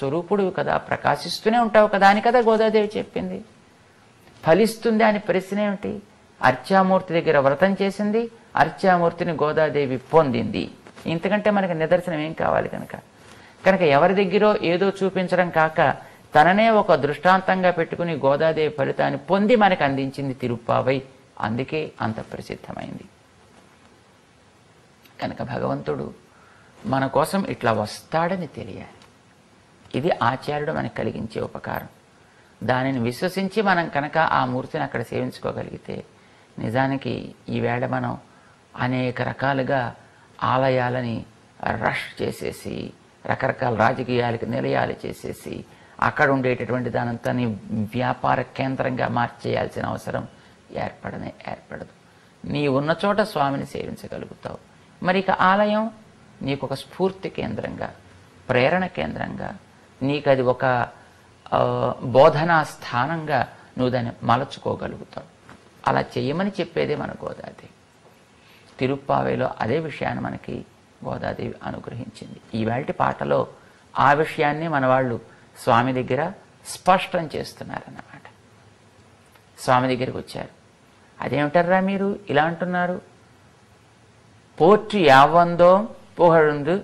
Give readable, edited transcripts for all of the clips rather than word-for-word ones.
స్వరూపుడు కదా, ప్రకాశిస్తూనే ఉంటావు కదా అని కదా గోదాదేవి చెప్పింది. ఫలిస్తుంది అని ప్రశ్న ఏమిటి? అర్చామూర్తి దగ్గర వ్రతం చేసింది, అర్చామూర్తిని గోదాదేవి పొందింది. ఇంతకంటే మనకి నిదర్శనం ఏం కావాలి? కనుక ఎవరి దగ్గరో ఏదో చూపించడం కాక తననే ఒక దృష్టాంతంగా పెట్టుకుని గోదాదేవి ఫలితాన్ని పొంది మనకు అందించింది తిరుప్పావై. అందుకే అంత ప్రసిద్ధమైంది. కనుక భగవంతుడు మన కోసం ఇట్లా వస్తాడని తెలియాలి. ఇది ఆచార్యుడు మనకు కలిగించే ఉపకారం. దానిని విశ్వసించి మనం కనుక ఆ మూర్తిని అక్కడ సేవించుకోగలిగితే నిజానికి ఈవేళ మనం అనేక రకాలుగా ఆలయాలని రష్ చేసేసి రకరకాల రాజకీయాలకు నిలయాలు చేసేసి అక్కడ ఉండేటటువంటి దానంతా వ్యాపార కేంద్రంగా మార్చేయాల్సిన అవసరం ఏర్పడదు. నీ ఉన్న చోట స్వామిని సేవించగలుగుతావు. మరి ఇక ఆలయం నీకు ఒక స్ఫూర్తి కేంద్రంగా, ప్రేరణ కేంద్రంగా, నీకు అది ఒక బోధనా స్థానంగా నువ్వు దాన్ని మలచుకోగలుగుతావు. అలా చెయ్యమని చెప్పేదే మన గోదాదేవి. తిరుప్పావైలో అదే విషయాన్ని మనకి గోదాదేవి అనుగ్రహించింది. ఈవేళటి పాటలో ఆ విషయాన్ని మన వాళ్ళు స్వామి దగ్గర స్పష్టం చేస్తున్నారన్నమాట. స్వామి దగ్గరికి వచ్చారు. అదేమిటారా మీరు ఇలా అంటున్నారు? పోట్టు యావందో పోహడుందు,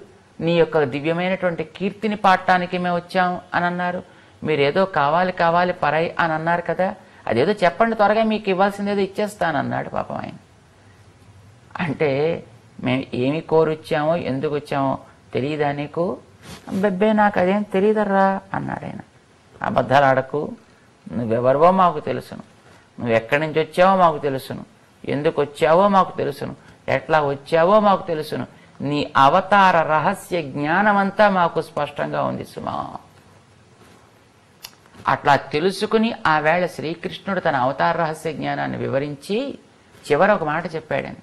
నీ యొక్క దివ్యమైనటువంటి కీర్తిని పాడటానికి మేము వచ్చాం అని అన్నారు. మీరేదో కావాలి పరై అని అన్నారు కదా, అదేదో చెప్పండి, త్వరగా మీకు ఇవ్వాల్సిందేదో ఇచ్చేస్తానన్నాడు పాపం ఆయన. అంటే మేము ఏమి కోరొచ్చామో ఎందుకు వచ్చామో తెలియదా నీకు? బెబ్బే నాకు అదేం తెలియదర్రా అన్నాడు ఆయన. అబద్ధాలు ఆడకు, నువ్వెవరివో మాకు తెలుసును, నువ్వు ఎక్కడి నుంచి వచ్చావో మాకు తెలుసును, ఎందుకు వచ్చావో మాకు తెలుసును, ఎట్లా వచ్చావో మాకు తెలుసును, నీ అవతార రహస్య జ్ఞానమంతా మాకు స్పష్టంగా ఉంది సుమా. అట్లా తెలుసుకుని ఆ వేళ శ్రీకృష్ణుడు తన అవతార రహస్య జ్ఞానాన్ని వివరించి చివర ఒక మాట చెప్పాడని,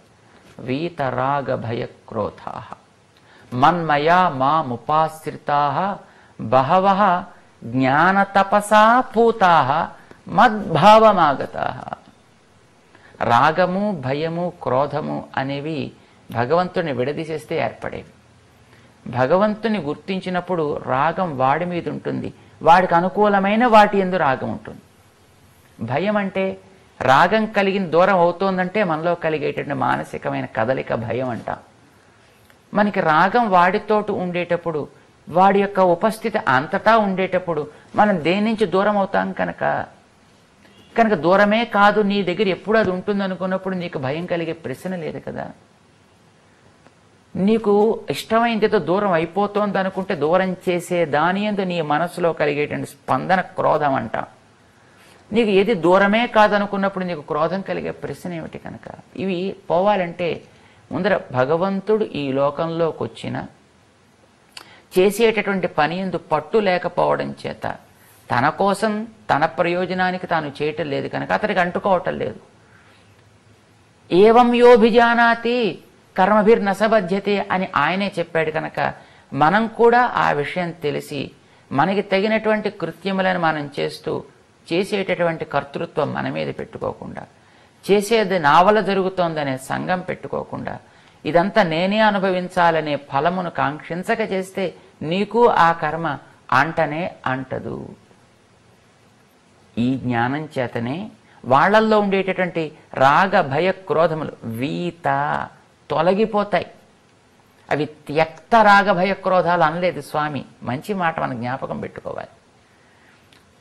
వీతరాగ భయక్రోధా మన్మయా మాముపాశ్రితా బహవః జ్ఞానతపసా పూతా మద్భావమాగతా. రాగము, భయము, క్రోధము అనేవి భగవంతుని విడదీసేస్తే ఏర్పడేవి. భగవంతుని గుర్తించినప్పుడు రాగం వాడి మీద ఉంటుంది, వాడికి అనుకూలమైన వాటి యందు రాగం ఉంటుంది. భయం అంటే రాగం కలిగిన దూరం అవుతోందంటే మనలో కలిగేటువంటి మానసికమైన కదలిక భయం అంటాం. మనకి రాగం వాడితోటి ఉండేటప్పుడు, వాడి యొక్క ఉపస్థితి అంతటా ఉండేటప్పుడు మనం దేని నుంచి దూరం అవుతాం కనుక దూరమే కాదు, నీ దగ్గర ఎప్పుడు అది ఉంటుంది అనుకున్నప్పుడు నీకు భయం కలిగే ప్రశ్న లేదు కదా. నీకు ఇష్టమైందేదో దూరం అయిపోతోంది అనుకుంటే దూరం చేసే దాని యందు నీ మనసులో కలిగేటువంటి స్పందన క్రోధం అంట. నీకు ఏది దూరమే కాదనుకున్నప్పుడు నీకు క్రోధం కలిగే ప్రశ్న ఏమిటి? కనుక ఇవి పోవాలంటే ముందర భగవంతుడు ఈ లోకంలోకి వచ్చిన చేసేటటువంటి పని యందు పట్టు లేకపోవడం చేత తన కోసం తన ప్రయోజనానికి తాను చేయటం లేదు కనుక అతనికి అంటుకోవటం లేదు. ఏవం యోభిజానాతి కర్మభిర్నసబధ్యతే అని ఆయనే చెప్పాడు కనుక మనం కూడా ఆ విషయం తెలిసి మనకి తగినటువంటి కృత్యములను మనం చేస్తూ చేసేటటువంటి కర్తృత్వం మన మీద పెట్టుకోకుండా, చేసేది నా వల్ల జరుగుతోందనే సంఘం పెట్టుకోకుండా, ఇదంతా నేనే అనుభవించాలనే ఫలమును కాంక్షించక చేస్తే నీకు ఆ కర్మ అంటనే అంటదు. ఈ జ్ఞానం చేతనే వాళ్ళల్లో ఉండేటటువంటి రాగ భయ క్రోధములు వీత తొలగిపోతాయి. అవి త్యక్త రాగ భయ క్రోధాలు అనలేదు స్వామి. మంచి మాట మనం జ్ఞాపకం పెట్టుకోవాలి.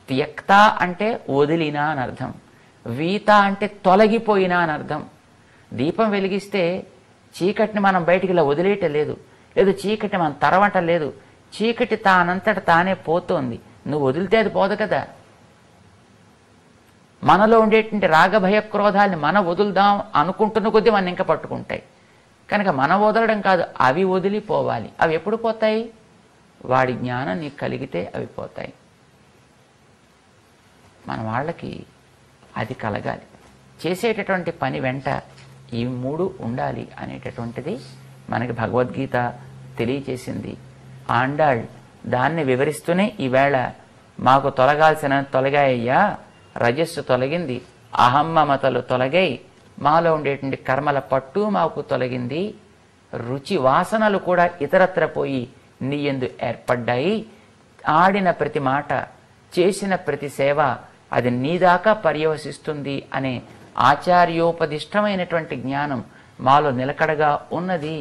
త్యక్త అంటే వదిలినా అని అర్థం, వీత అంటే తొలగిపోయినా అని అర్థం. దీపం వెలిగిస్తే చీకటిని మనం బయటికి ఇలా వదిలేయటం లేదు, చీకటిని మనం తరవటం లేదు. చీకటి తానంతట తానే పోతోంది, నువ్వు వదిలితే అది పోదు కదా. మనలో ఉండేటువంటి రాగభయ క్రోధాలని మనం వదులుదాం అనుకుంటున్న కొద్దీ మనం ఇంకా పట్టుకుంటాయి. కనుక మనం వదలడం కాదు, అవి వదిలిపోవాలి. అవి ఎప్పుడు పోతాయి? వాడి జ్ఞానం నీకు కలిగితే అవి పోతాయి. మన వాళ్ళకి అది కలగాలి. చేసేటటువంటి పని వెంట ఈ మూడు ఉండాలి అనేటటువంటిది మనకి భగవద్గీత తెలియచేసింది. ఆండాళ్ దాన్ని వివరిస్తూనే ఈవేళ మాకు తొలగాల్సిన తొలగాయ్యా, రజస్సు తొలగింది, అహమ్మమతలు తొలగై మాలో ఉండేటువంటి కర్మల పట్టు మాకు తొలగింది, రుచి వాసనలు కూడా ఇతరత్ర పోయి నీ యందు ఏర్పడ్డాయి, ఆడిన ప్రతి మాట, చేసిన ప్రతి సేవ అది నీదాకా పర్యవసిస్తుంది అనే ఆచార్యోపదిష్టమైనటువంటి జ్ఞానం మాలో నిలకడగా ఉన్నది.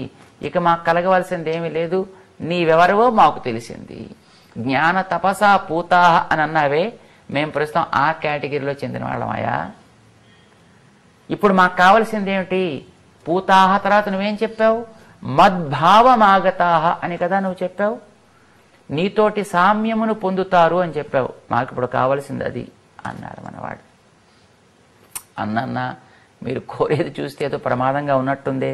ఇక మాకు కలగవలసింది ఏమీ లేదు, నీవెవరవో మాకు తెలిసింది. జ్ఞాన తపసా పూతాహ అని అన్నావే, మేము ప్రస్తుతం ఆ కేటగిరీలో చెందిన వాళ్ళమయ్యా. ఇప్పుడు మాకు కావలసింది ఏమిటి? పూతాహ తర్వాత నువ్వేం చెప్పావు? మద్భావమాగతాహ అని కదా నువ్వు చెప్పావు. నీతోటి సామ్యమును పొందుతారు అని చెప్పావు. మాకు ఇప్పుడు కావలసింది అది అన్నాడు మనవాడు. అన్నన్నా మీరు కోరేది చూస్తే ఏదో ప్రమాదంగా ఉన్నట్టుందే,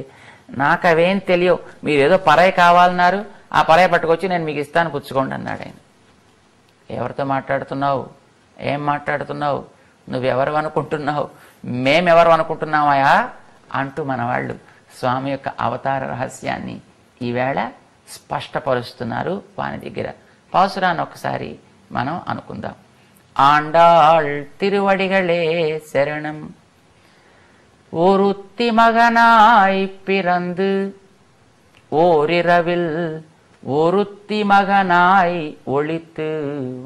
నాకు అవేం తెలియవు, మీరు ఏదో పరాయి కావాలన్నారు, ఆ పరాయి పట్టుకొచ్చి నేను మీకు ఇస్తాను, పుచ్చుకోండి అన్నాడు ఆయన. ఎవరితో మాట్లాడుతున్నావు? ఏం మాట్లాడుతున్నావు? నువ్వెవరు అనుకుంటున్నావు? మేమెవరు అనుకుంటున్నావయా అంటూ మనవాళ్ళు స్వామి యొక్క అవతార రహస్యాన్ని ఈవేళ స్పష్టపరుస్తున్నారు వాని దగ్గర. పాసురాన్ని ఒకసారి మనం అనుకుందాం. ఆండాళ్ తిరువడిగళే శరణం ஒருத்தி மகனாய் பிறந்து ஓரிரவில் ஒருத்தி மகனாய் ஒளித்து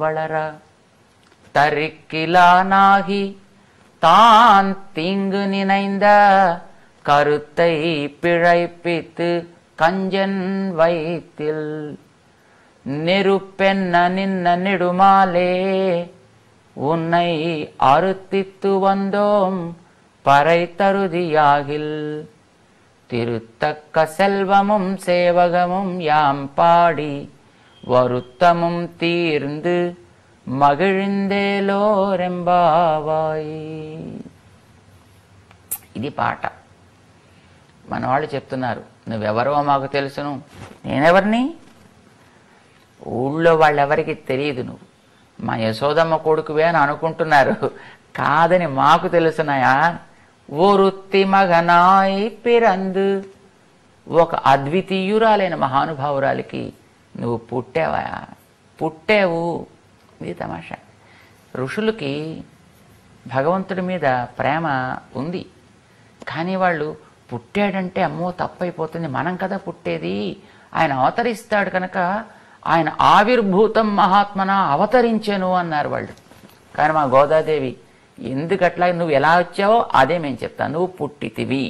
வளர தரிக்கிலானாகி தான் தீங்கு நினைந்த கருத்தை பிழைப்பித்து கஞ்சன் வைத்தில் நெருப்பென்ன நின்ன நெடுமாலே உன்னை அறுத்தித்து வந்தோம் பறை தருதியாகில் திருத்தக்க செல்வமும் சேவகமும் யாம் பாடி வருத்தமும் தீர்ந்து మగిళిందేలోరెంబావాయి. ఇది పాట. మన వాళ్ళు చెప్తున్నారు, నువ్వెవరో మాకు తెలుసును. నేనెవరిని? ఊళ్ళో వాళ్ళెవరికి తెలియదు. నువ్వు మా యశోదమ్మ కొడుకువే అని అనుకుంటున్నారు, కాదని మాకు తెలుసునాయా. ఒరుత్తి మగనాయి పిరందు, ఒక అద్వితీయురాలైన మహానుభావురాలికి నువ్వు పుట్టావా? పుట్టావు. ఇది తమాషా. ఋషులకి భగవంతుడి మీద ప్రేమ ఉంది, కానీ వాళ్ళు పుట్టాడంటే అమ్మో తప్పైపోతుంది, మనం కదా పుట్టేది, ఆయన అవతరిస్తాడు కనుక ఆయన ఆవిర్భూతం మహాత్మన అవతరించెను అన్నారు వాళ్ళు. కానీ మా గోదాదేవి ఎందుకట్లా, నువ్వు ఎలా వచ్చావో అదే మేము చెప్తాను, నువ్వు పుట్టితివి.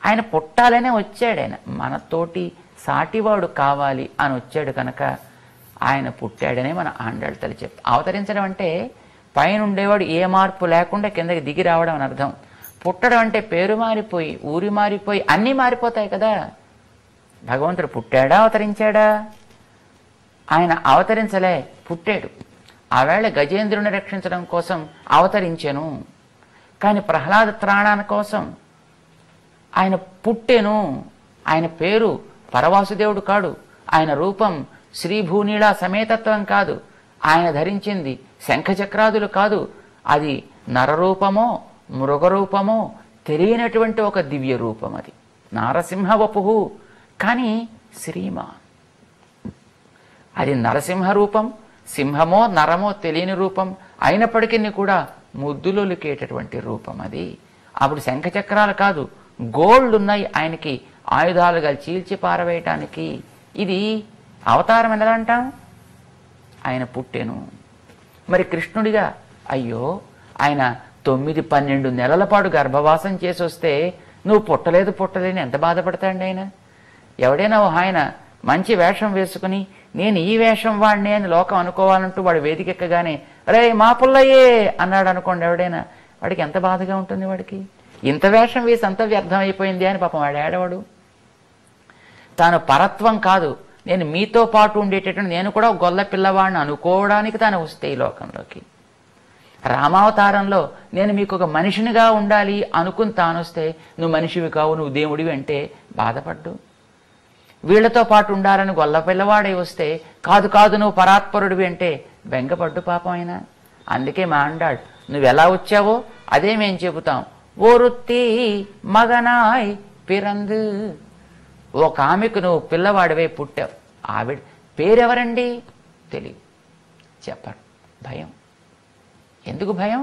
ఆయన పుట్టాలనే వచ్చాడు, ఆయన మనతోటి సాటివాడు కావాలి అని వచ్చాడు కనుక ఆయన పుట్టాడనే మన ఆండాళ్ళ తల్లి చెప్తా. అవతరించడం అంటే పైన ఉండేవాడు ఏ మార్పు లేకుండా కిందకి దిగి రావడం అని అర్థం. పుట్టడం అంటే పేరు మారిపోయి, ఊరి మారిపోయి, అన్నీ మారిపోతాయి కదా. భగవంతుడు పుట్టాడా అవతరించాడా? ఆయన అవతరించలే, పుట్టాడు. ఆవేళ గజేంద్రుని రక్షించడం కోసం అవతరించెను, కానీ ప్రహ్లాద త్రాణాని కోసం ఆయన పుట్టెను. ఆయన పేరు పరవాసుదేవుడు కాడు, ఆయన రూపం శ్రీభూనీళా సమేతత్వం కాదు, ఆయన ధరించింది శంఖచక్రాదులు కాదు, అది నరరూపమో మృగరూపమో తెలియనటువంటి ఒక దివ్య రూపం. అది నారసింహ వపుహు, కానీ శ్రీమాన్. అది నరసింహ రూపం, సింహమో నరమో తెలియని రూపం, అయినప్పటికీ కూడా ముద్దులొలికేటటువంటి రూపం అది. అప్పుడు శంఖచక్రాలు కాదు, గోల్డ్ ఉన్నాయి ఆయనకి, ఆయుధాలుగా చీల్చి పారవేయటానికి. ఇది అవతారం ఎలా అంటాం? ఆయన పుట్టెను. మరి కృష్ణుడిగా అయ్యో ఆయన 9-12 నెలల పాటు గర్భవాసం చేసి వస్తే నువ్వు పుట్టలేని ఎంత బాధపడతాడు ఆయన? ఎవడైనా ఆయన మంచి వేషం వేసుకుని నేను ఈ వేషం వాడిని అని లోకం అనుకోవాలంటూ వాడు వేదికెక్కగానే రే మా పుల్లయ్యే అన్నాడు అనుకోండి, ఎవడైనా వాడికి ఎంత బాధగా ఉంటుంది. వాడికి ఇంత వేషం వేసి అంత వ్యర్థం అయిపోయింది అని పాపం వాడు ఏడవాడు. తాను పరత్వం కాదు, నేను మీతో పాటు ఉండేటటువంటి నేను కూడా గొల్ల పిల్లవాడిని అనుకోవడానికి తాను వస్తే ఈ లోకంలోకి. రామావతారంలో నేను మీకు ఒక మనిషినిగా ఉండాలి అనుకుని తాను వస్తే నువ్వు మనిషివి కావు, నువ్వు దేవుడివి అంటే బాధపడ్డు. వీళ్లతో పాటు ఉండాలని గొల్ల పిల్లవాడై వస్తే కాదు కాదు నువ్వు పరాత్పరుడివి అంటే బెంగపడ్డు పాపం ఆయన. అందుకే మా అండాడు, నువ్వెలా వచ్చావో అదే మేం చెబుతాం. ఒరుత్తి మగనాయ్ పిరందు, ఒక ఆమెకు నువ్వు పిల్లవాడివై పుట్టావు. ఆవిడ పేరెవరండి తెలియదు, చెప్పరు. భయం. ఎందుకు భయం?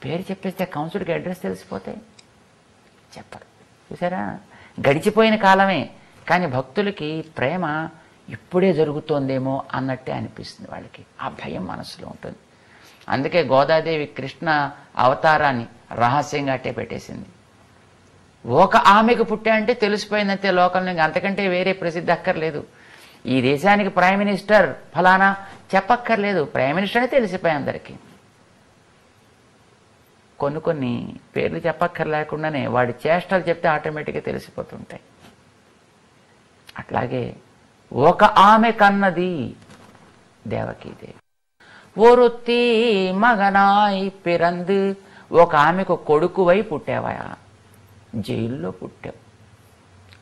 పేరు చెప్పేస్తే కంసుడికి అడ్రస్ తెలిసిపోతే చెప్పరు. చూసారా, గడిచిపోయిన కాలమే. కానీ భక్తులకి ప్రేమ ఇప్పుడే జరుగుతోందేమో అన్నట్టే అనిపిస్తుంది వాళ్ళకి. ఆ భయం మనసులో ఉంటుంది. అందుకే గోదాదేవి కృష్ణ అవతారాన్ని రహస్యంగా అట్టే పెట్టేసింది. ఒక ఆమెకు పుట్టా అంటే తెలిసిపోయిందంతే లోకంలో, అంతకంటే వేరే ప్రసిద్ధి అక్కర్లేదు. ఈ దేశానికి ప్రైమ్ మినిస్టర్ ఫలానా చెప్పక్కర్లేదు, ప్రైమ్ మినిస్టర్ అని తెలిసిపోయి అందరికీ. కొన్ని పేర్లు చెప్పక్కర్లేకుండానే వాడి చేష్టలు చెప్తే ఆటోమేటిక్గా తెలిసిపోతుంటాయి. అట్లాగే ఒక ఆమె కన్నది దేవకీదేవి. ఒరుత్తి మగనాయి పిరందు, ఒక ఆమెకు కొడుకువై పుట్టావా, జైల్లో పుట్టావు.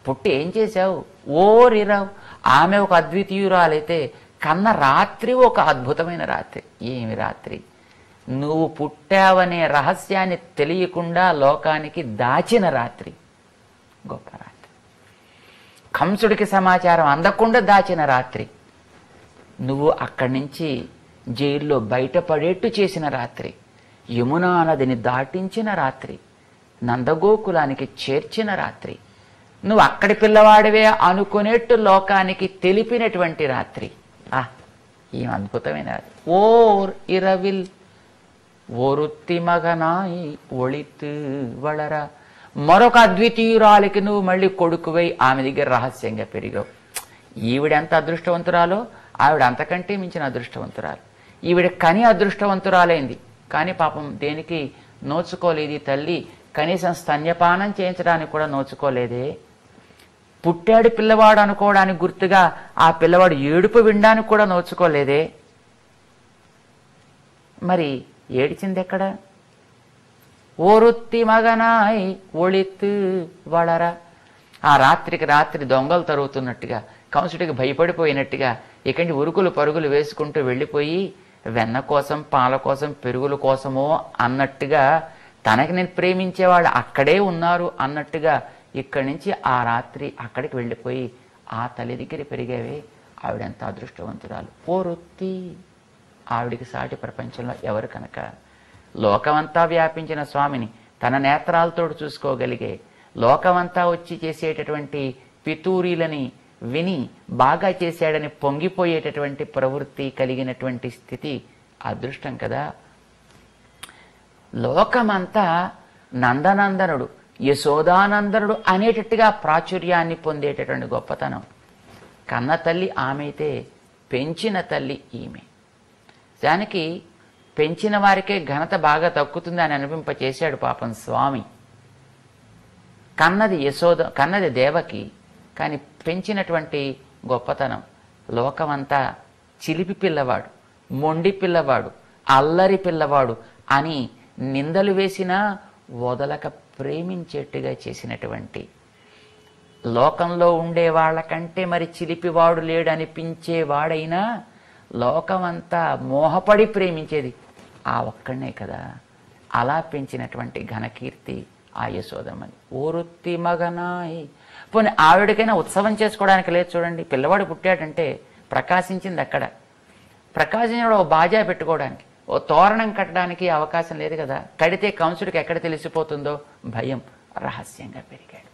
పుట్టి ఏం చేశావు? ఓరిరావు. ఆమె ఒక అద్వితీయురాలైతే కన్న రాత్రి ఒక అద్భుతమైన రాత్రి. ఏమి రాత్రి? నువ్వు పుట్టావనే రహస్యాన్ని తెలియకుండా లోకానికి దాచిన రాత్రి. గొప్ప రాత్రి. కంసుడికి సమాచారం అందకుండా దాచిన రాత్రి. నువ్వు అక్కడి నుంచి జైల్లో బయటపడేట్టు చేసిన రాత్రి. యమునా నదిని దాటించిన రాత్రి. నందగోకులానికి చేర్చిన రాత్రి. నువ్వు అక్కడి పిల్లవాడివే అనుకునేట్టు లోకానికి తెలిపినటువంటి రాత్రి. ఏం అద్భుతమైన రాత్రి. ఓర్ ఇరవిల్ ఒరుత్తి మగనాయి ఒళిత్ వళర, మరొక అద్వితీయురాలికి నువ్వు మళ్ళీ కొడుకువై ఆమె దగ్గర రహస్యంగా పెరిగావు. ఈవిడెంత అదృష్టవంతురాలో ఆవిడ అంతకంటే మించిన అదృష్టవంతురాలు. ఈవిడ కని అదృష్టవంతురాలైంది, కానీ పాపం దేనికి నోచుకోలేదు తల్లి. కనీసం స్తన్యపానం చేయించడానికి కూడా నోచుకోలేదే. పుట్టాడు పిల్లవాడు అనుకోవడానికి గుర్తుగా ఆ పిల్లవాడు ఏడుపు వినడానికి కూడా నోచుకోలేదే. మరి ఏడిచింది ఎక్కడ? ఓరుత్తి మగనాయ్ ఒళిత్ వళర. ఆ రాత్రికి రాత్రి దొంగలు తరుగుతున్నట్టుగా, కంసుడికి భయపడిపోయినట్టుగా ఇక్కడి ఉరుకులు పరుగులు వేసుకుంటూ వెళ్ళిపోయి వెన్న కోసం, పాల కోసం, పెరుగుల కోసమో అన్నట్టుగా, తనకి నేను ప్రేమించేవాళ్ళు అక్కడే ఉన్నారు అన్నట్టుగా ఇక్కడి నుంచి ఆ రాత్రి అక్కడికి వెళ్ళిపోయి ఆ తల్లి దగ్గర పెరిగేవే. ఆవిడెంత అదృష్టవంతురాలు. ఓరుత్తి, ఆవిడికి సాటి ప్రపంచంలో ఎవరు కనుక. లోకమంతా వ్యాపించిన స్వామిని తన నేత్రాలతో చూసుకోగలిగే, లోకమంతా వచ్చి చేసేటటువంటి పితూరీలని విని బాగా చేశాడని పొంగిపోయేటటువంటి ప్రవృత్తి కలిగినటువంటి స్థితి అదృష్టం కదా. లోకమంతా నందనందనుడు, యశోదానందనుడు అనేటట్టుగా ప్రాచుర్యాన్ని పొందేటటువంటి గొప్పతనం. కన్న తల్లి ఆమె అయితే పెంచిన తల్లి ఈమె. దానికి పెంచిన వారికే ఘనత బాగా తక్కుతుంది అని అనిపింపచేశాడు పాపం స్వామి. కన్నది యశోద, కన్నది దేవకి, కానీ పెంచినటువంటి గొప్పతనం. లోకమంతా చిలిపి పిల్లవాడు, మొండి పిల్లవాడు, అల్లరి పిల్లవాడు అని నిందలు వేసినా వదలక ప్రేమించేట్టుగా చేసినటువంటి, లోకంలో ఉండే వాళ్ళకంటే మరి చిలిపివాడు లేడనిపించేవాడైనా లోకమంతా మోహపడి ప్రేమించేది ఆ ఒక్కడనే కదా. అలా పెంచినటువంటి ఘనకీర్తి ఆ యశోదమ్మని. ఓరుత్తి మగనాయి. పోనీ ఆవిడకైనా ఉత్సవం చేసుకోవడానికి లేదు చూడండి. పిల్లవాడు పుట్టాడంటే ప్రకాశించింది అక్కడ. ప్రకాశించిన ఓ బాజా పెట్టుకోవడానికి, ఓ తోరణం కట్టడానికి అవకాశం లేదు కదా. కడితే కంసుడికి ఎక్కడ తెలిసిపోతుందో భయం. రహస్యంగా పెరిగాడు.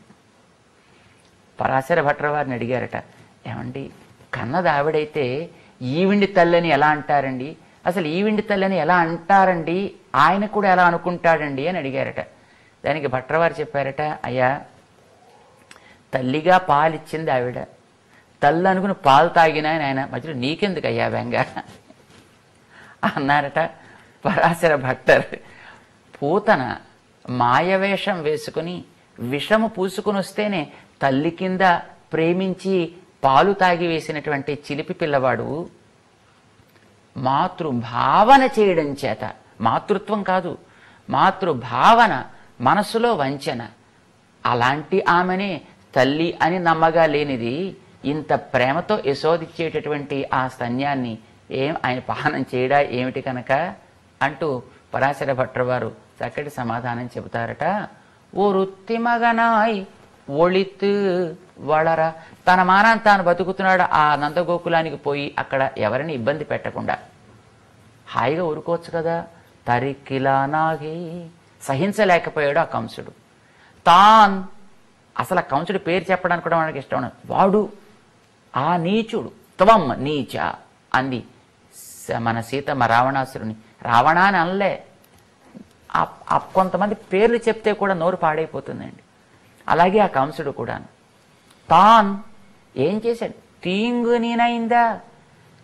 పరాశర భట్ర వారిని అడిగారట, ఏమండి కన్నది ఆవిడైతే ఈవిండి తల్లని ఎలా అంటారండి? అసలు ఈవిండి తల్లని ఎలా అంటారండి? ఆయన కూడా ఎలా అనుకుంటాడండి అని అడిగారట. దానికి భట్రవారు చెప్పారట, అయ్యా తల్లిగా పాలిచ్చింది ఆవిడ, తల్లి అనుకుని పాలు తాగినా ఆయన మధ్యలో నీకెందుకు అయ్యా వెంగ అన్నారట పరాశర భట్టర్. పూతన మాయవేషం వేసుకుని విషము పూసుకుని వస్తేనే తల్లి కింద ప్రేమించి పాలు తాగి వేసినటువంటి చిలిపి పిల్లవాడు మాతృభావన చేయడం చేత, మాతృత్వం కాదు మాతృభావన, మనసులో వంచన, అలాంటి ఆమెనే తల్లి అని నమ్మగా లేనిది ఇంత ప్రేమతో యశోదిచ్చేటటువంటి ఆ స్తన్యాన్ని ఆయన పానం చేయడా ఏమిటి కనుక అంటూ పరాశర భట్రవారు చక్కటి సమాధానం చెబుతారట. ఓ వృత్తి మగనాయ్ ఒళిత్ వళర. తన మానాన్ని తాను బతుకుతున్నాడు ఆ నందగోకులానికి పోయి అక్కడ ఎవరిని ఇబ్బంది పెట్టకుండా హాయిగా ఊరుకోవచ్చు కదా. తరికిలా నాగే, సహించలేకపోయాడు ఆ కంసుడు. అసలు ఆ కంసుడి పేరు చెప్పడానికి కూడా మనకి ఇష్టం. వాడు ఆ నీచుడు, త్వం నీచ అంది మన సీతమ్మ రావణాసురుని. రావణ అని అనలే, కొంతమంది పేర్లు చెప్తే కూడా నోరు పాడైపోతుందండి. అలాగే ఆ కంసుడు కూడాను తాన్ ఏం చేశాడు? తీంగునినైందా,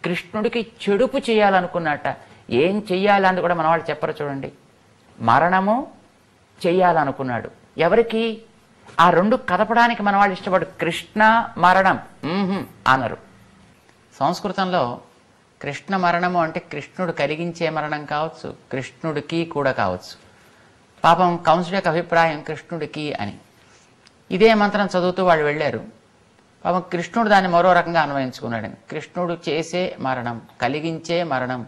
కృష్ణుడికి చెడుపు చేయాలనుకున్నట్ట. ఏం చెయ్యాలని కూడా మన వాళ్ళు చెప్పరు చూడండి. మరణము చెయ్యాలనుకున్నాడు. ఎవరికి? ఆ రెండు కదపడానికి మన వాళ్ళు ఇష్టపడు. కృష్ణ మరణం అనరు. సంస్కృతంలో కృష్ణ మరణము అంటే కృష్ణుడు కలిగించే మరణం కావచ్చు, కృష్ణుడికి కూడా కావచ్చు. పాపం కంసుడి యొక్క అభిప్రాయం కృష్ణుడికి అని. ఇదే మంత్రం చదువుతూ వాళ్ళు వెళ్ళారు. పాపం కృష్ణుడు దాన్ని మరో రకంగా అన్వయించుకున్నాడు. కృష్ణుడు చేసే మరణం, కలిగించే మరణం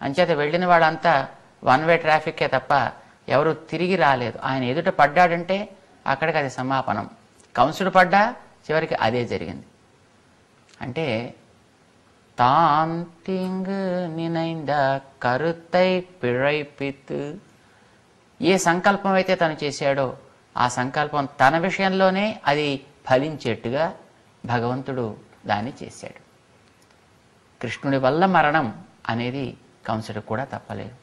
అంచేత వెళ్ళిన వాళ్ళంతా వన్ వే ట్రాఫిక్కే తప్ప ఎవరు తిరిగి రాలేదు. ఆయన ఎదుట పడ్డాడంటే అక్కడికి అది సమాపనం. కంసుడు పడ్డా చివరికి అదే జరిగింది. అంటే తాన్ తింగ్ నినైంద కరుతై పిழைపిత్, ఏ సంకల్పం అయితే తను చేశాడో ఆ సంకల్పం తన విషయంలోనే అది ఫలించేట్టుగా భగవంతుడు దాన్ని చేశాడు. కృష్ణుడి వల్ల మరణం అనేది కంసుడు కూడా తప్పలేదు.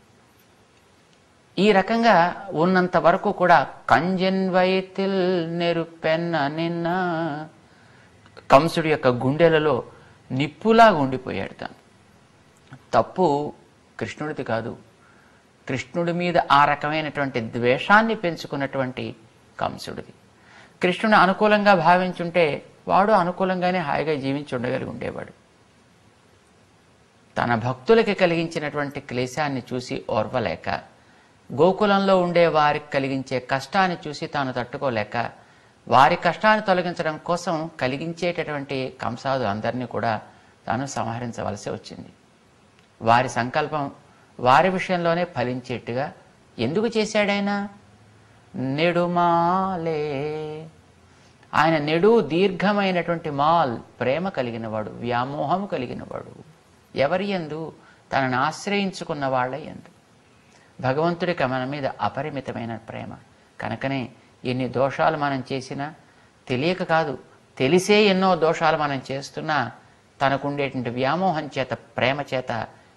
ఈ రకంగా ఉన్నంత వరకు కూడా కంజన్ వైతిల్ నెరుపెన్న నిన్న, కంసుడి యొక్క గుండెలలో నిప్పులాగా ఉండిపోయాడు తాను. తప్పు కృష్ణుడిది కాదు, కృష్ణుడి మీద ఆ రకమైనటువంటి ద్వేషాన్ని పెంచుకున్నటువంటి కంసుడిది. కృష్ణుని అనుకూలంగా భావించుంటే వాడు అనుకూలంగానే హాయిగా జీవించి ఉండగలిగి ఉండేవాడు. తన భక్తులకి కలిగించినటువంటి క్లేశాన్ని చూసి ఓర్వలేక, గోకులంలో ఉండే వారికి కలిగించే కష్టాన్ని చూసి తాను తట్టుకోలేక, వారి కష్టాన్ని తొలగించడం కోసం కలిగించేటటువంటి కంసాదు అందరినీ కూడా తాను సంహరించవలసి వచ్చింది. వారి సంకల్పం వారి విషయంలోనే ఫలించేట్టుగా ఎందుకు చేశాడైనా? నెడుమాలే, ఆయన నెడు దీర్ఘమైనటువంటి మాల్, ప్రేమ కలిగినవాడు, వ్యామోహము కలిగినవాడు. ఎవరి యందు? తనను ఆశ్రయించుకున్న వాళ్ళ యందు. భగవంతుడికి మన మీద అపరిమితమైన ప్రేమ కనుకనే ఎన్ని దోషాలు మనం చేసినా, తెలియక కాదు తెలిసే ఎన్నో దోషాలు మనం చేస్తున్నా, తనకుండేటువంటి వ్యామోహం చేత, ప్రేమ చేత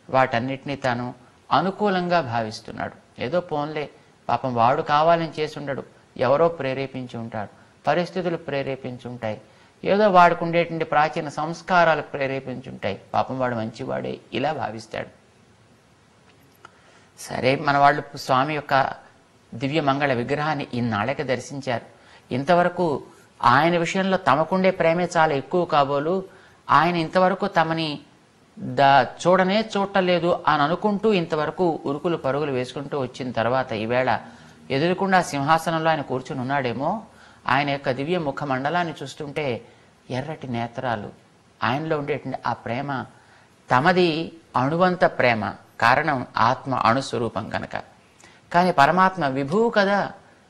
వాటన్నిటినీ తాను అనుకూలంగా భావిస్తున్నాడు. ఏదో పోన్లే, పాపం వాడు కావాలని చేసి ఉండడు, ఎవరో ప్రేరేపించి ఉంటాడు, పరిస్థితులు ప్రేరేపించి ఉంటాయి, ఏదో వాడికి ఉండేటువంటి ప్రాచీన సంస్కారాలు ప్రేరేపించి ఉంటాయి, పాపం వాడు మంచివాడే, ఇలా భావిస్తాడు. సరే, మన వాళ్ళు స్వామి యొక్క దివ్య మంగళ విగ్రహాన్ని ఇన్నాళ్ళకి దర్శించారు. ఇంతవరకు ఆయన విషయంలో తమకుండే ప్రేమే చాలా ఎక్కువ కాబోలు, ఆయన ఇంతవరకు తమని చూడనే చూడలేదు అని అనుకుంటూ ఇంతవరకు ఉరుకులు పరుగులు వేసుకుంటూ వచ్చిన తర్వాత ఈవేళ ఎదురుకుండా సింహాసనంలో ఆయన కూర్చుని ఉన్నాడేమో. ఆయన యొక్క దివ్య ముఖ మండలాన్ని చూస్తుంటే ఎర్రటి నేత్రాలు, ఆయనలో ఉండేటువంటి ఆ ప్రేమ తమది అణువంత ప్రేమ. కారణం ఆత్మ అణుస్వరూపం కనుక. కానీ పరమాత్మ విభువు కదా,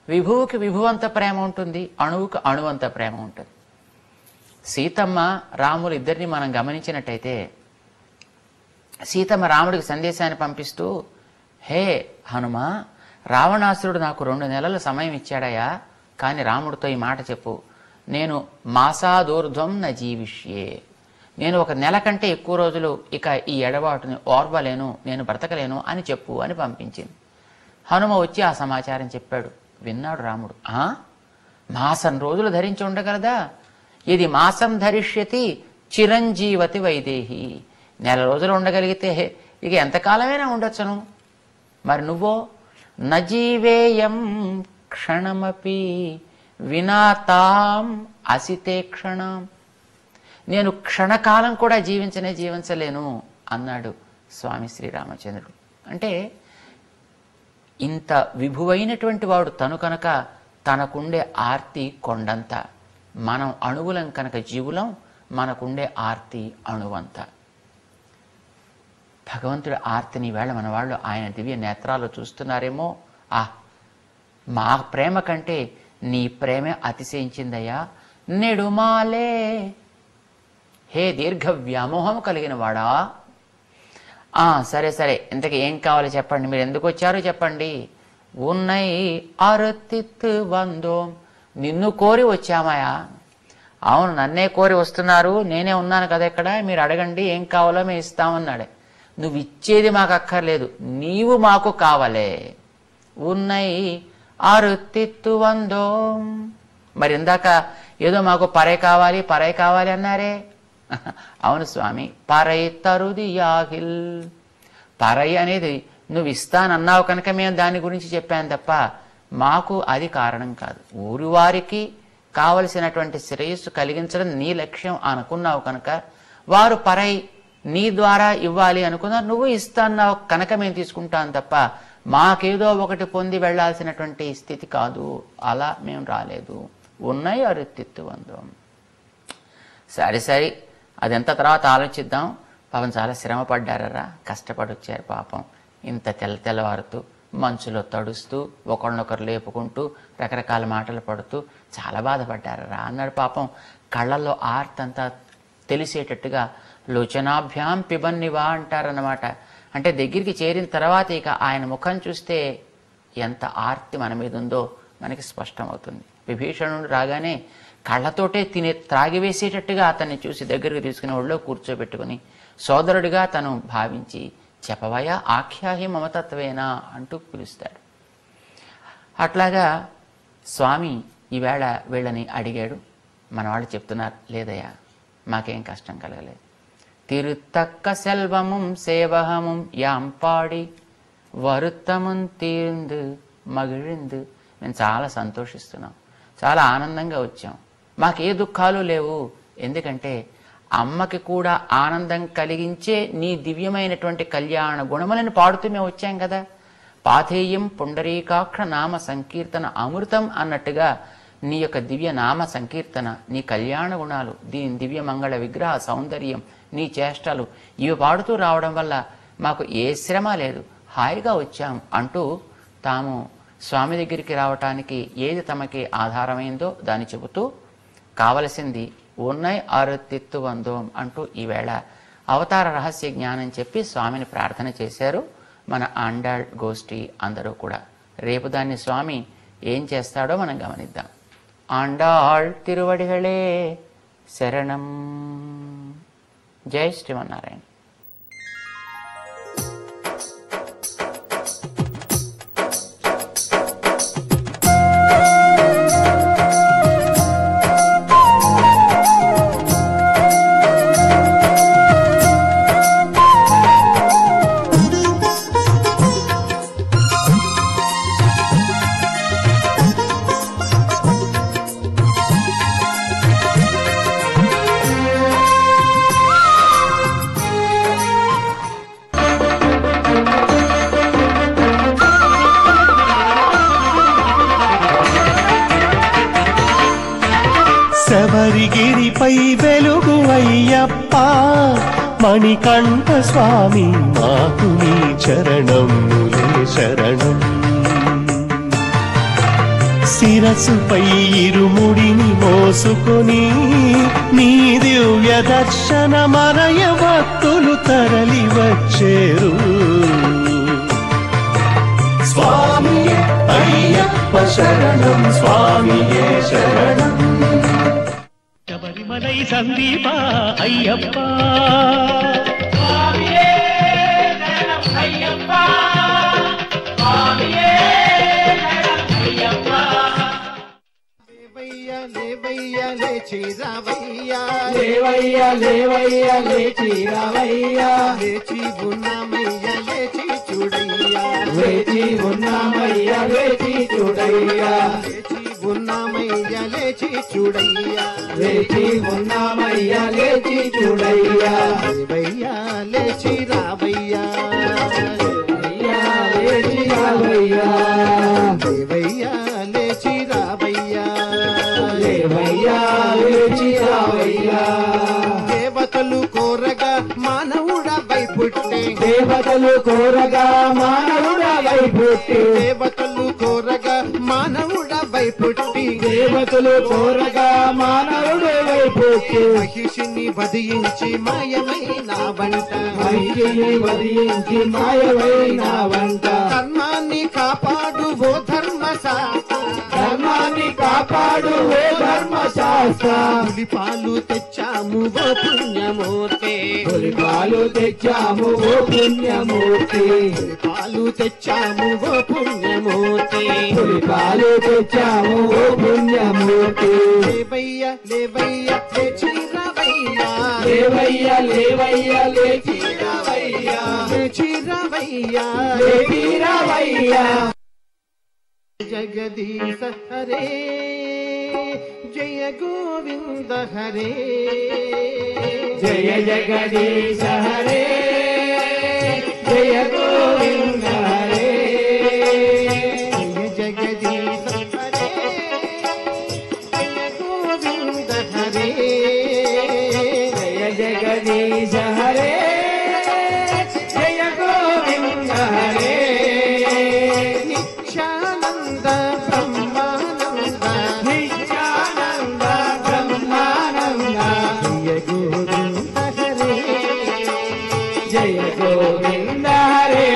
విభువుకి విభువంత ప్రేమ ఉంటుంది, అణువుకి అణువంత ప్రేమ ఉంటుంది. సీతమ్మ రాములు ఇద్దరిని మనం గమనించినట్టయితే, సీతమ్మ రాముడికి సందేశాన్ని పంపిస్తూ, హే హనుమ, రావణాసురుడు నాకు 2 నెలల సమయం ఇచ్చాడయా, కానీ రాముడితో ఈ మాట చెప్పు, నేను మాసాదూర్ధ్వం న జీవిష్యే, నేను 1 నెల కంటే ఎక్కువ రోజులు ఇక ఈ ఎడబాటుని ఓర్వలేను, నేను బ్రతకలేను అని చెప్పు అని పంపించింది. హనుమ వచ్చి ఆ సమాచారం చెప్పాడు. విన్నాడు రాముడు. మాసం రోజులు ధరించి ఉండగలదా? ఇది మాసం ధరిష్యతి చిరంజీవతి వైదేహి, నెల రోజులు ఉండగలిగితే ఇక ఎంతకాలమైనా ఉండొచ్చును. మరి నువ్వో నజీవేయం క్షణమపి వినాతాం అసితే క్షణం, నేను క్షణకాలం కూడా జీవించలేను అన్నాడు స్వామి శ్రీరామచంద్రుడు. అంటే ఇంత విభువైనటువంటి వాడు తను కనుక తనకుండే ఆర్తి కొండంత. మనం అణువులం కనుక జీవులం, మనకుండే ఆర్తి అణువంత. భగవంతుడి ఆర్తిని వేళ మన వాళ్ళు ఆయన దివ్య నేత్రాలు చూస్తున్నారేమో. మా ప్రేమ కంటే నీ ప్రేమే అతిశయించిందయ్యా. నెడుమాలే, హే దీర్ఘ వ్యామోహం కలిగిన వాడా. సరే సరే, ఇంతకు ఏం కావాలి చెప్పండి, మీరు ఎందుకు వచ్చారో చెప్పండి. ఉన్నై అరతిత్ వందోం, నిన్ను కోరి వచ్చామయా. అవును, నన్నే కోరి వస్తున్నారు, నేనే ఉన్నాను కదా ఇక్కడ, మీరు అడగండి, ఏం కావాలో మేము ఇస్తామన్నాడే. నువ్వు ఇచ్చేది మాకు అక్కర్లేదు, నీవు మాకు కావాలే. ఉన్నాయి అరుత్తిత్తు వందో. మరి ఇందాక ఏదో మాకు పరై కావాలి అన్నారే. అవును స్వామి, పరై తరుది యాగిల్. పరై అనేది నువ్వు ఇస్తానన్నావు కనుక మేము దాని గురించి చెప్పాను తప్ప మాకు అది కారణం కాదు. ఊరి వారికి కావలసినటువంటి శ్రేయస్సు కలిగించడం నీ లక్ష్యం అనుకున్నావు కనుక వారు పరై నీ ద్వారా ఇవ్వాలి అనుకున్నారు, నువ్వు ఇస్తాన్నావు కనుక మేము తీసుకుంటాం తప్ప మాకేదో ఒకటి పొంది వెళ్లాల్సినటువంటి స్థితి కాదు. అలా మేము రాలేదు. ఉన్నాయి అరుత్తిత్తు వందం. సరే అదంతా తర్వాత ఆలోచిద్దాం. పాపం చాలా శ్రమ పడ్డారా, కష్టపడి వచ్చారు పాపం. ఇంత తెల్లవారుతూ మంచులో తడుస్తూ ఒకరినొకరు లేపుకుంటూ రకరకాల మాటలు పడుతూ చాలా బాధపడ్డారా అన్నాడు. పాపం కళ్ళల్లో ఆర్తంతా తెలిసేటట్టుగా లోచనాభ్యాం పిబన్నివా అంటారన్నమాట. అంటే దగ్గరికి చేరిన తర్వాత ఇక ఆయన ముఖం చూస్తే ఎంత ఆర్తి మన మీద ఉందో మనకి స్పష్టమవుతుంది. విభీషణుడు రాగానే కళ్ళతోటే త్రాగివేసేటట్టుగా అతన్ని చూసి దగ్గరికి తీసుకుని ఒళ్ళో కూర్చోబెట్టుకుని సోదరుడిగా తను భావించి చెప్పవయా ఆఖ్యాహి మమతత్వేనా అంటూ పిలుస్తాడు. అట్లాగా స్వామి ఈవేళ వీళ్ళని అడిగాడు. మన వాళ్ళు చెప్తున్నారు, లేదయ్యా మాకేం కష్టం కలగలేదు. తిరుత్తక్క సెల్వముం సేవహముం యాంపాడి వరుత్తమున్ తీరిందు మగిழிందు. మేము చాలా సంతోషిస్తున్నాం, చాలా ఆనందంగా వచ్చాం, మాకే దుఃఖాలు లేవు. ఎందుకంటే అమ్మకి కూడా ఆనందం కలిగించే నీ దివ్యమైనటువంటి కళ్యాణ గుణములను పాడుతూ మేము వచ్చాం కదా. పాథేయం పుండరీకాక్ష నామ సంకీర్తన అమృతం అన్నట్టుగా నీ యొక్క దివ్య నామ సంకీర్తన, నీ కళ్యాణ గుణాలు, దీని దివ్య మంగళ విగ్రహ సౌందర్యం, నీ చేష్టలు ఇవి పాడుతూ రావడం వల్ల మాకు ఏ శ్రమ లేదు, హాయిగా వచ్చాం అంటూ తాము స్వామి దగ్గరికి రావటానికి ఏది తమకి ఆధారమైందో దాన్ని చెబుతూ కావలసింది ఉన్నాయి అరుత్తిత్తు వందోం అంటూ ఈవేళ అవతార రహస్య జ్ఞానం చెప్పి స్వామిని ప్రార్థన చేశారు మన ఆండాళ్ గోష్ఠి అందరూ కూడా. రేపు దాన్ని స్వామి ఏం చేస్తాడో మనం గమనిద్దాం. ఆండాళ్ తిరువడిగళే శరణం. జై శ్రీమన్నారాయణ. శబరిగిరిపై వెలుగు అయ్యప్ప మణికంఠ స్వామి మాకు నీ చరణములే శరణం. శిరసుపై ఇరుముడిని మోసుకొని నీ దివ్య దర్శన మనయ భక్తులు తరలి వచ్చేరు. స్వామియే అయ్యప్ప శరణం, స్వామియే శరణం. శబరిమలై సందీప అయ్యప్ప, స్వామియే శరణం అయ్యప్ప, స్వామియే శరణం అయ్యప్ప. లేవయ్య లేవయ్య లేచి రావయ్యా, లేవయ్య లేవయ్య లేచి రావయ్యా, లేచి ఉన్నామయ్య లేచి చూడయ్యా, లేచి ఉన్నామయ్య లేచి చూడయ్యా, ఉన్నామయ్య లేచి చూడయ్యా, లేచి ఉన్నామయ్య లేచి చూడయ్యా. లేవయ్యా లేచి రావయ్యా, లేచి రావయ్యా, లేవయ్యా లేచి రావయ్యా, లేవయ్యా లేచి రావయ్యా. దేవతలు కోరగా మానవుడవై పుట్టే, దేవతలు కోరగా మానవుడవై పుట్టి, దేవతలు కోరగా మానవుడవై పుట్టి, దేవతలు కోరగా మానవుడవై పుట్టి. మహిషిని వధించి మాయమైన వంట, మహిషిని వధించి మాయమైన వంట. ధర్మాన్ని కాపాడు ఓ ధర్మశాస్త్ర, ధర్మాన్ని కాపాడు కాపాడు ఓ ధర్మశాస్త్ర పులిపాలు తెచ్చాము ఓ పుణ్యమూర్తి పులిపాలు తెచ్చాము ఓ పుణ్యమూర్తి పులిపాలు తెచ్చాము ఓ పుణ్యమూర్తి పులిపాలు తెచ్చాము ఓ పుణ్యమూర్తి లేవయ్య లేవయ్య లేచిరవయ్యా లేవయ్య లేవయ్య లేచిరవయ్యా లేచిరవయ్యా లేచిరవయ్యా జగదీశ హరే జయ గోవింద హరే జయ జగదీశ హరే జయ గోవింద హరే జయ జగదీశ హరే జయ గోవింద హరే జయ జగదీశ హరే జయ గోవింద హరే నిత్యానంద బ్రహ్మానంద నిత్యానంద బ్రహ్మానంద జయ గోవింద హరే జయ గోవింద హరే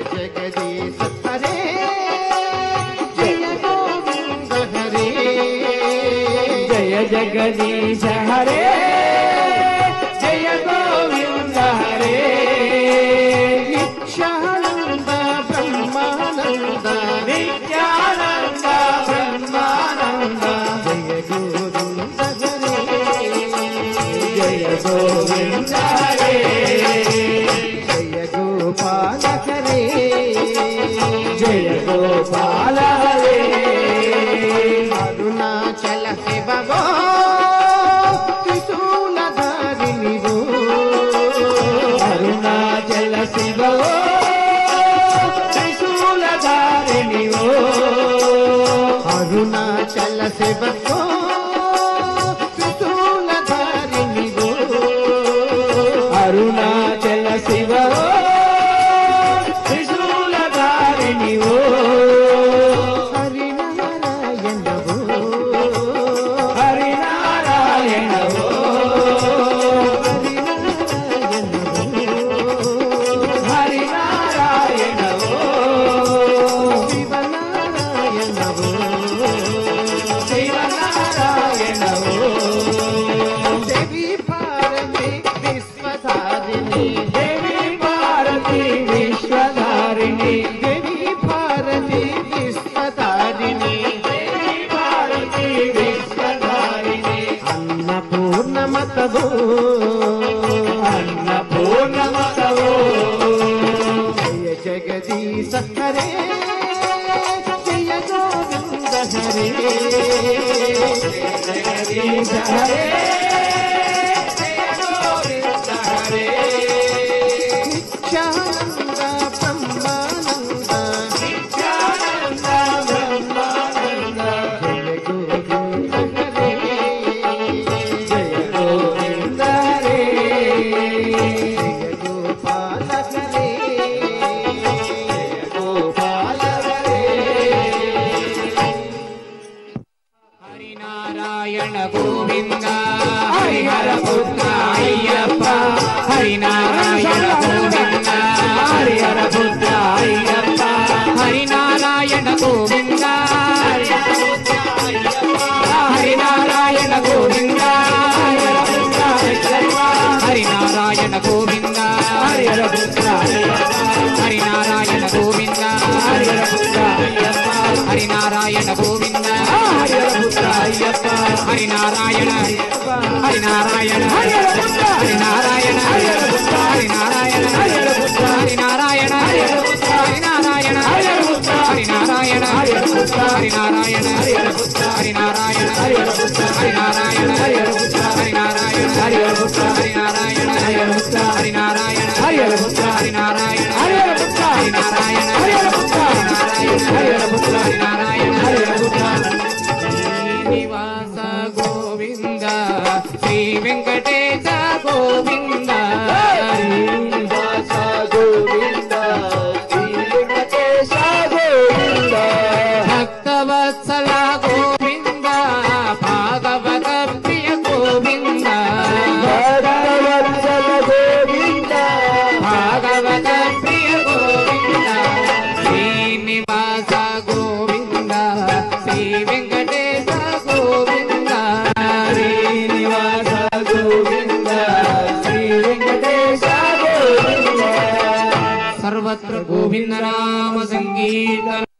జయ జగదీశ హరే జయ గోవింద హరే జయ జగదీశ హరే జయ గోవింద హరే నిత్యానంద బ్రహ్మానంద నిత్యానంద బ్రహ్మానంద జయ గోవింద హరే జయ గోవింద హరే జయ గోపాల హరే జయ గోపాల హరే అరుణాచల శివో త్రిశూలధారిణి వో అరుణాచల శివో త్రిశూలధారిణి వో అరుణాచల శివో త్రిశూలధారిణి వో అరుణాచల శివో త్రిశూలధారిణి వో హరినారాయణ వో హరినారాయణ వో హరినారాయణ వో శివనారాయణ వో శివనారాయణ వో దేవి భారతి విశ్వధారిణి దేవి భారతి విశ్వధారిణి దేవి భారతి విశ్వధారిణి దేవి భారతి విశ్వధారిణి అన్నపూర్ణమతవో అన్నపూర్ణమతవో జయ జగదీశ హరే జయ గోవింద హరే జగదీశ హరే జయ గోవింద హరే నిత్యానంద బ్రహ్మానంద నిత్యానంద బ్రహ్మానంద జయ గోవింద హరే జయ గోవింద హరే జయ గోపాల హరే జయ గోపాల హరే హరినారాయణ గోవింద హరిహర పుత్ర అయ్యప్ప హరినారాయణ గోవింద హరిహర పుత్ర అయ్యప్ప హరినారాయణ గోవింద హరినారాయణ గోవింద హరిహర పుత్ర అయ్యప్ప హరినారాయణ గోవింద హరిహర పుత్ర హరినారాయణ గోవింద హరిహర పుత్ర హరినారాయణ గోవింద హరిహర పుత్ర అయ్యప్ప హరినారాయణ హరినారాయణ హరినారాయణ హరినారాయణ హరినారాయణ హరినారాయణ హరినారాయణ హరినారాయణ హరినారాయణ హరినారాయణ హరినారాయణ హరినారాయణ హరినారాయణ హరినారాయణ శ్రీనివాస గోవింద శ్రీ వెంకటేశ గోవింద శ్రీనివాస గోవింద శ్రీ వెంకటేశ గోవింద భక్తవత్సల గోవింద భాగవత ప్రియ గోవింద భక్తవత్సల గోవింద భాగవత ప్రియ గోవింద శ్రీనివాస గోవింద శ్రీ सर्वत्र गोविंद नाम संकीर्तन।